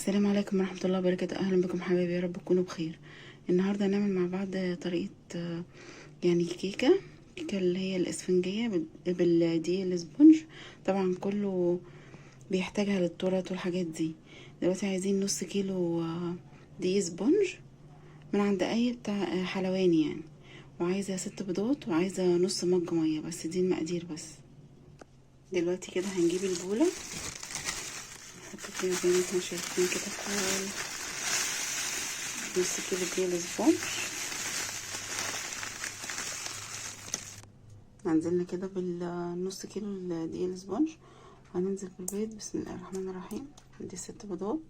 السلام عليكم ورحمة الله وبركاته. أهلا بكم حبايبي، يا رب تكونوا بخير. النهاردة هنعمل مع بعض طريقة يعني كيكة اللي هي الإسفنجية بالدقيق الاسبونج. طبعا كله بيحتاجها للتورت والحاجات دي. دلوقتي عايزين نص كيلو دقيق اسبونج من عند أي بتاع حلواني يعني، وعايزة 6 بيضات، وعايزة نص مج مية، بس دي المقادير بس. دلوقتي كده هنجيب البولة، نحط فيها زي ما احنا شايفين كده نص كيلو دقيق الاسبونج. هنزلنا كده بالنص كيلو دقيق الاسبونج، وهننزل بالبيض. بسم الله الرحمن الرحيم. دي 6 بيضات.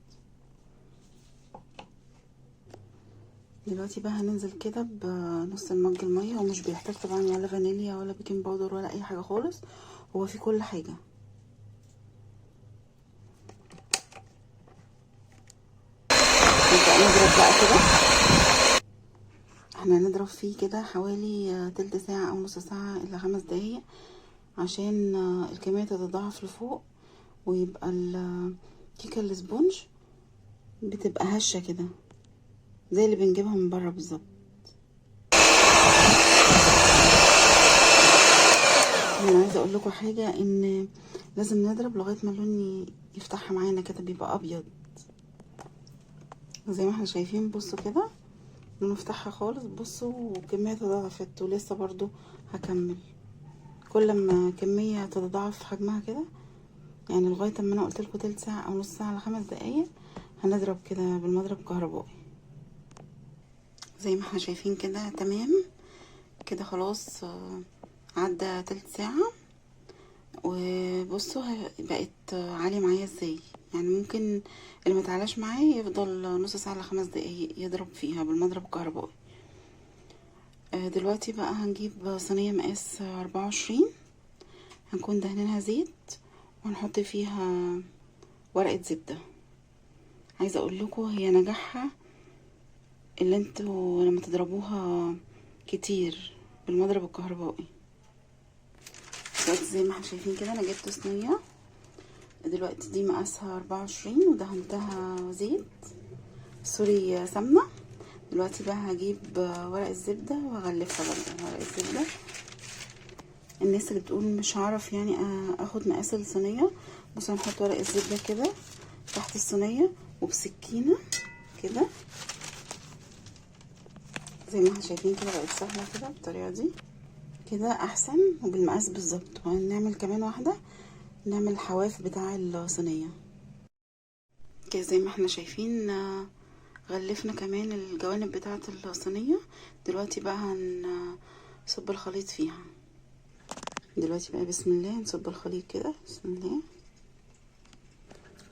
دلوقتي بقى هننزل كده بنص المج الميه، ومش بيحتاج طبعا ولا فانيليا ولا بيكنج باودر ولا اي حاجه خالص، هو في كل حاجه. نبدأ نضرب بقى كده. احنا هنضرب فيه كده حوالي تلت ساعة او نص ساعة الى 5 دقايق، عشان الكمية تتضاعف لفوق، ويبقى الكيكة الاسبونج بتبقى هشة كده زي اللي بنجيبها من بره بالظبط. انا عايزه اقول لكم حاجه، ان لازم نضرب لغايه ما اللون يفتحها معانا كده، بيبقى ابيض زي ما احنا شايفين. بصوا كده لونه فتحها خالص، بصوا، وكميه تضاعفت، ولسه برضو هكمل. كل ما كميه تتضاعف حجمها كده يعني، لغايه ما انا قلت لكم تلت ساعه او نص ساعه ل5 دقايق، هنضرب كده بالمضرب الكهربائي زي ما احنا شايفين كده. تمام كده خلاص، عدى تلت ساعه، وبصوا بقت عالية معايا ازاي. يعني ممكن اللي متعلاش معايا يفضل نص ساعة ل5 دقايق يضرب فيها بالمضرب الكهربائي. دلوقتي بقى هنجيب صينية مقاس 24، هنكون دهنينها زيت، وهنحط فيها ورقة زبدة. عايزة اقول لكم هي نجاحها اللي انتوا لما تضربوها كتير بالمضرب الكهربائي. دلوقتي زي ما احنا شايفين كده، انا جبت صينية دلوقتي دي مقاسها 24، ودهنتها زيت، سوري سمنة. دلوقتي بقى هجيب ورق الزبدة واغلفها برضه ورق الزبدة. الناس اللي بتقول مش هعرف يعني اخد مقاس الصينية، بصوا هنحط ورق الزبدة كده تحت الصينية، وبسكينة كده زي ما احنا شايفين كده. بقت سهلة كده بالطريقة دي كده احسن، وبالمقاس بالظبط. وهنعمل كمان واحدة، نعمل الحواف بتاع الصينية كده زي ما احنا شايفين. غلفنا كمان الجوانب بتاعة الصينية. دلوقتي بقى هنصب الخليط فيها. دلوقتي بقى بسم الله نصب الخليط كده، بسم الله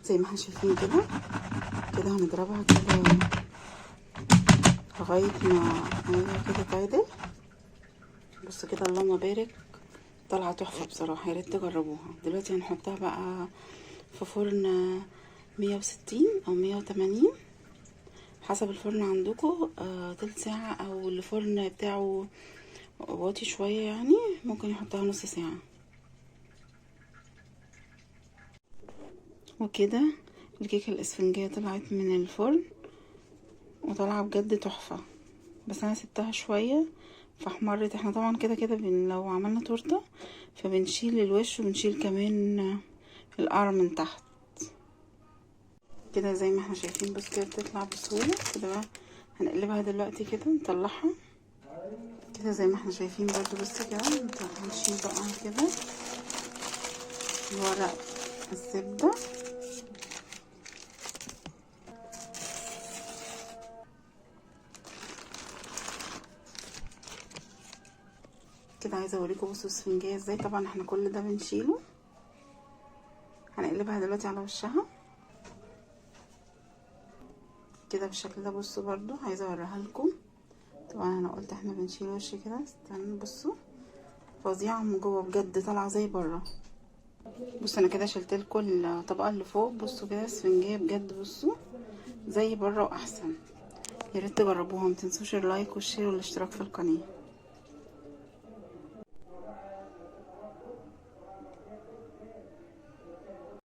زي ما احنا شايفين كده. كده هنضربها كده لغاية ما هي كده تعدل. بصوا كده اللهم بارك، طالعة تحفة بصراحة، ياريت تجربوها. دلوقتي هنحطها بقى في فرن 160 او 180 حسب الفرن عندكم. تلت ساعة، او الفرن بتاعه واطي شوية يعني ممكن يحطها نص ساعة. وكده الكيكة الاسفنجية طلعت من الفرن، وطلعت بجد تحفة. بس انا سبتها شوية فاحمرت. احنا طبعا كده كده لو عملنا تورتة فبنشيل الوش، وبنشيل كمان القعر من تحت كده زي ما احنا شايفين. بس كده بتطلع بسهولة كده. بقى هنقلبها دلوقتي كده، نطلعها كده زي ما احنا شايفين برضو. بس كده هنشيل بقى كده ورق الزبدة كده. عايزه اوريكم بصوا الاسفنجيه ازاي. طبعا احنا كل ده بنشيله. هنقلبها دلوقتي على وشها كده بالشكل ده. بصوا برضو عايزه اوريها لكم. طبعا انا قلت احنا بنشيل وش كده. استنوا بصوا، فظيعه من جوه بجد، طالعه زي بره. بصوا انا كده شلت لكم الطبقه اللي فوق. بصوا كده اسفنجيه بجد، بصوا زي بره واحسن. يا ريت تجربوها. ما تنسوش اللايك والشير والاشتراك في القناه.